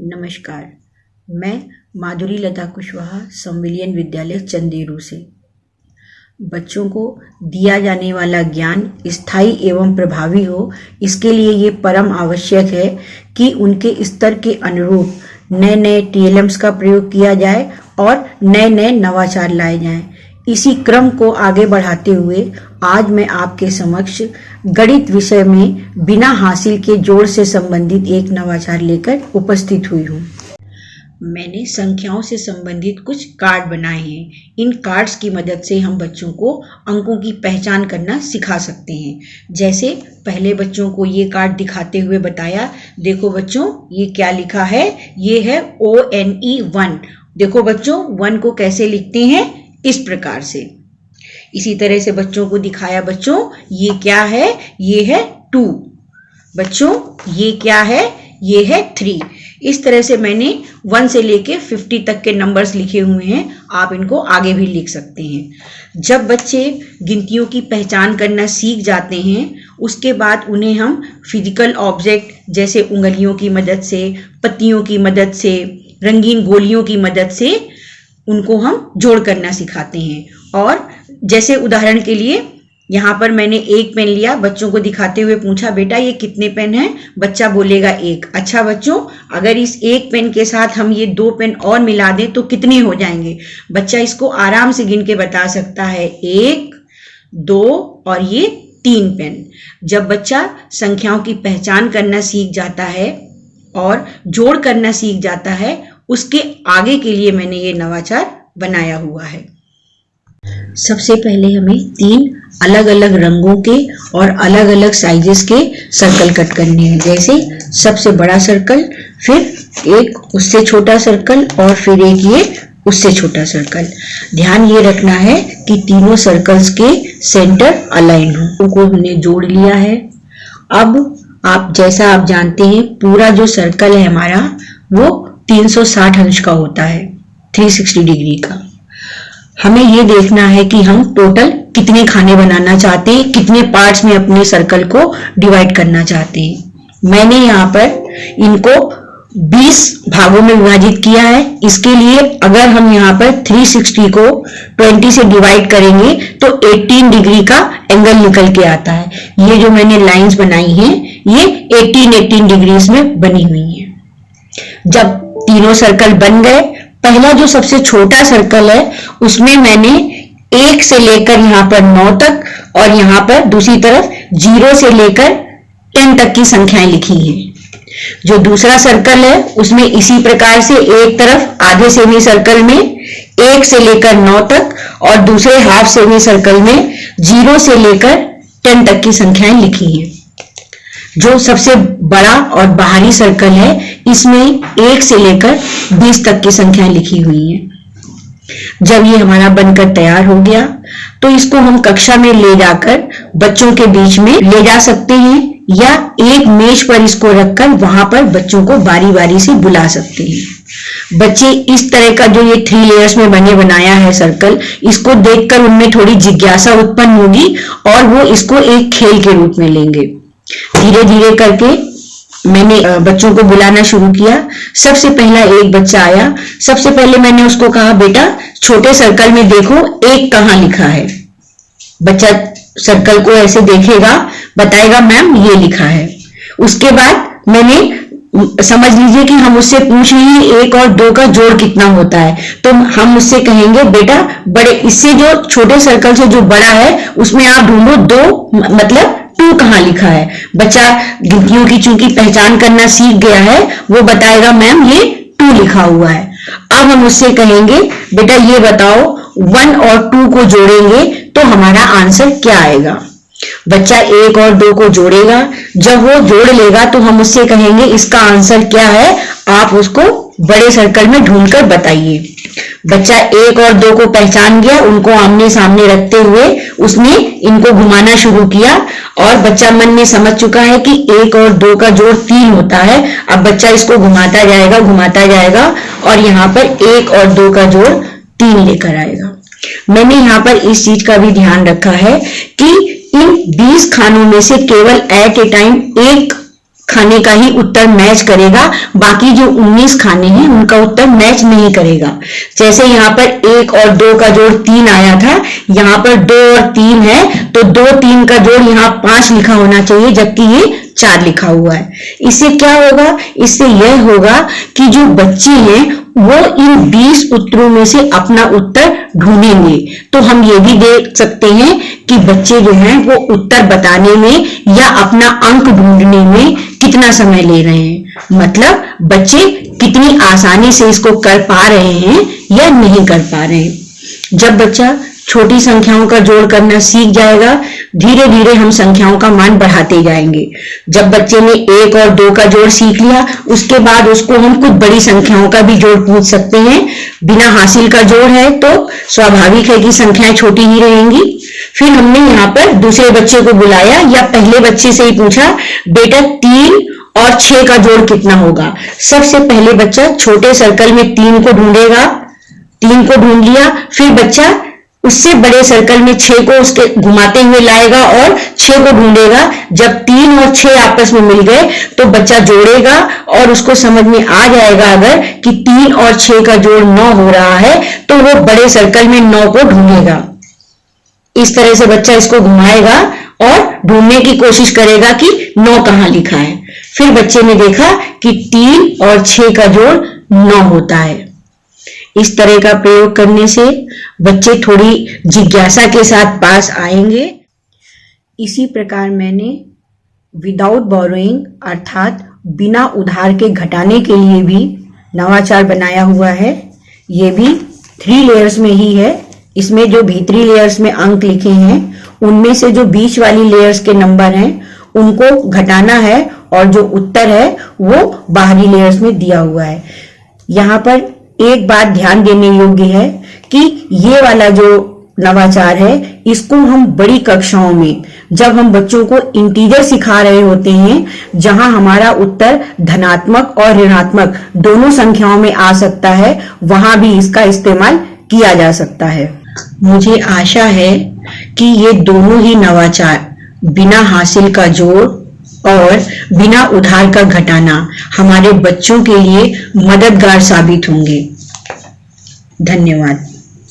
नमस्कार। मैं माधुरी लता कुशवाहा संविलियन विद्यालय चंदेरू से। बच्चों को दिया जाने वाला ज्ञान स्थायी एवं प्रभावी हो, इसके लिए ये परम आवश्यक है कि उनके स्तर के अनुरूप नए नए टीएलएम्स का प्रयोग किया जाए और नए नए नवाचार लाए जाएं। इसी क्रम को आगे बढ़ाते हुए आज मैं आपके समक्ष गणित विषय में बिना हासिल के जोड़ से संबंधित एक नवाचार लेकर उपस्थित हुई हूँ। मैंने संख्याओं से संबंधित कुछ कार्ड बनाए हैं। इन कार्ड्स की मदद से हम बच्चों को अंकों की पहचान करना सिखा सकते हैं। जैसे पहले बच्चों को ये कार्ड दिखाते हुए बताया, देखो बच्चों ये क्या लिखा है, ये है ONE 1। देखो बच्चों 1 को कैसे लिखते हैं, इस प्रकार से। इसी तरह से बच्चों को दिखाया, बच्चों ये क्या है, ये है 2। बच्चों ये क्या है, ये है 3। इस तरह से मैंने 1 से लेके 50 तक के नंबर्स लिखे हुए हैं। आप इनको आगे भी लिख सकते हैं। जब बच्चे गिनतियों की पहचान करना सीख जाते हैं, उसके बाद उन्हें हम फिजिकल ऑब्जेक्ट जैसे उंगलियों की मदद से, पत्तियों की मदद से, रंगीन गोलियों की मदद से उनको हम जोड़ करना सिखाते हैं। और जैसे उदाहरण के लिए यहाँ पर मैंने एक पेन लिया, बच्चों को दिखाते हुए पूछा, बेटा ये कितने पेन हैं? बच्चा बोलेगा 1। अच्छा बच्चों, अगर इस एक पेन के साथ हम ये 2 पेन और मिला दें तो कितने हो जाएंगे? बच्चा इसको आराम से गिन के बता सकता है, 1, 2 और ये 3 पेन। जब बच्चा संख्याओं की पहचान करना सीख जाता है और जोड़ करना सीख जाता है, उसके आगे के लिए मैंने ये नवाचार बनाया हुआ है। सबसे पहले हमें 3 अलग अलग रंगों के और अलग अलग साइजेस के सर्कल कट करने हैं। जैसे सबसे बड़ा सर्कल, फिर एक उससे छोटा सर्कल और फिर एक ये उससे छोटा सर्कल। ध्यान ये रखना है कि तीनों सर्कल्स के सेंटर अलाइन हो। उनको हमने जोड़ लिया है। अब जैसा आप जानते हैं, पूरा जो सर्कल है हमारा वो 360 अंश का होता है, 360 डिग्री का। हमें ये देखना है कि हम टोटल कितने खाने बनाना चाहते हैं, कितने पार्ट्स में अपने सर्कल को डिवाइड करना चाहते हैं। मैंने यहाँ पर इनको 20 भागों में विभाजित किया है। इसके लिए अगर हम यहाँ पर 360 को 20 से डिवाइड करेंगे तो 18 डिग्री का एंगल निकल के आता है। ये जो मैंने लाइंस बनाई हैं, ये 18 डिग्रीज में बनी हुई हैं। जब तीनों सर्कल बन गए, पहला जो सबसे छोटा सर्कल है उसमें मैंने 1 से लेकर यहाँ पर 9 तक और यहाँ पर दूसरी तरफ 0 से लेकर 10 तक की संख्याएं लिखी हैं। जो दूसरा सर्कल है उसमें इसी प्रकार से एक तरफ आधे सेमी सर्कल में 1 से लेकर 9 तक और दूसरे हाफ सेमी सर्कल में 0 से लेकर 10 तक की संख्याएं लिखी हैं। जो सबसे बड़ा और बाहरी सर्कल है, इसमें 1 से लेकर 20 तक की संख्याएं लिखी हुई हैं। जब ये हमारा बनकर तैयार हो गया तो इसको हम कक्षा में ले जाकर बच्चों के बीच में ले जा सकते हैं या एक मेज पर इसको रखकर वहां पर बच्चों को बारी बारी से बुला सकते हैं। बच्चे इस तरह का जो ये 3 लेयर्स में बनाया है सर्कल, इसको देखकर उनमें थोड़ी जिज्ञासा उत्पन्न होगी और वो इसको एक खेल के रूप में लेंगे। धीरे धीरे करके मैंने बच्चों को बुलाना शुरू किया। सबसे पहला एक बच्चा आया। सबसे पहले मैंने उसको कहा, बेटा छोटे सर्कल में देखो 1 कहाँ लिखा है। बच्चा सर्कल को ऐसे देखेगा, बताएगा मैम ये लिखा है। उसके बाद मैंने, समझ लीजिए कि हम उससे पूछ रहे हैं 1 और 2 का जोड़ कितना होता है, तो हम उससे कहेंगे बेटा बड़े, इससे जो छोटे सर्कल से जो बड़ा है उसमें आप ढूंढो 2 मतलब 2 कहाँ लिखा है। बच्चा गिनतियों की चूंकि पहचान करना सीख गया है, वो बताएगा मैम ये 2 लिखा हुआ है। अब हम उससे कहेंगे बेटा ये बताओ 1 और 2 को जोड़ेंगे तो हमारा आंसर क्या आएगा। बच्चा 1 और 2 को जोड़ेगा। जब वो जोड़ लेगा तो हम उससे कहेंगे इसका आंसर क्या है, आप उसको बड़े सर्कल में ढूंढकर बताइए। बच्चा 1 और 2 को पहचान गया। उनको आमने सामने रखते हुए उसने इनको घुमाना शुरू किया और बच्चा मन में समझ चुका है कि 1 और 2 का जोड़ 3 होता है। अब बच्चा इसको घुमाता जाएगा और यहाँ पर 1 और 2 का जोड़ 3 लेकर आएगा। मैंने यहाँ पर इस चीज का भी ध्यान रखा है कि इन 20 खानों में से केवल एट ए टाइम एक खाने का ही उत्तर मैच करेगा, बाकी जो 19 खाने हैं उनका उत्तर मैच नहीं करेगा। जैसे यहाँ पर 1 और 2 का जोड़ 3 आया था, यहाँ पर 2 और 3 है, तो 2 3 का जोड़ यहाँ 5 लिखा होना चाहिए, जबकि ये 4 लिखा हुआ है। इससे क्या होगा? इससे यह होगा कि जो बच्चे हैं वो इन 20 उत्तरों में से अपना उत्तर ढूंढेंगे। तो हम ये भी देख सकते हैं कि बच्चे जो हैं वो उत्तर बताने में या अपना अंक ढूंढने में कितना समय ले रहे हैं, मतलब बच्चे कितनी आसानी से इसको कर पा रहे हैं या नहीं कर पा रहे हैं। जब बच्चा छोटी संख्याओं का जोड़ करना सीख जाएगा, धीरे धीरे हम संख्याओं का मान बढ़ाते जाएंगे। जब बच्चे ने 1 और 2 का जोड़ सीख लिया, उसके बाद उसको हम कुछ बड़ी संख्याओं का भी जोड़ पूछ सकते हैं। बिना हासिल का जोड़ है तो स्वाभाविक है कि संख्याएं छोटी ही रहेंगी। फिर हमने यहाँ पर दूसरे बच्चे को बुलाया या पहले बच्चे से ही पूछा, बेटा 3 और 6 का जोड़ कितना होगा? सबसे पहले बच्चा छोटे सर्कल में 3 को ढूंढेगा, 3 को ढूंढ लिया, फिर बच्चा उससे बड़े सर्कल में 6 को उसके घुमाते हुए लाएगा और 6 को ढूंढेगा। जब 3 और 6 आपस में मिल गए तो बच्चा जोड़ेगा और उसको समझ में आ जाएगा अगर कि 3 और 6 का जोड़ 9 हो रहा है, तो वो बड़े सर्कल में 9 को ढूंढेगा। इस तरह से बच्चा इसको घुमाएगा और ढूंढने की कोशिश करेगा कि 9 कहां लिखा है। फिर बच्चे ने देखा कि 3 और 6 का जोड़ 9 होता है। इस तरह का प्रयोग करने से बच्चे थोड़ी जिज्ञासा के साथ पास आएंगे। इसी प्रकार मैंने विदाउट बोरोइंग अर्थात बिना उधार के घटाने के लिए भी नवाचार बनाया हुआ है। ये भी 3 लेयर्स में ही है। इसमें जो भीतरी लेयर्स में अंक लिखे हैं उनमें से जो बीच वाली लेयर्स के नंबर हैं उनको घटाना है और जो उत्तर है वो बाहरी लेयर्स में दिया हुआ है। यहाँ पर एक बात ध्यान देने योग्य है कि ये वाला जो नवाचार है इसको हम बड़ी कक्षाओं में जब हम बच्चों को इंटीजर सिखा रहे होते हैं, जहां हमारा उत्तर धनात्मक और ऋणात्मक दोनों संख्याओं में आ सकता है, वहां भी इसका इस्तेमाल किया जा सकता है। मुझे आशा है कि ये दोनों ही नवाचार बिना हासिल का जोड़ और बिना उधार का घटाना हमारे बच्चों के लिए मददगार साबित होंगे। धन्यवाद।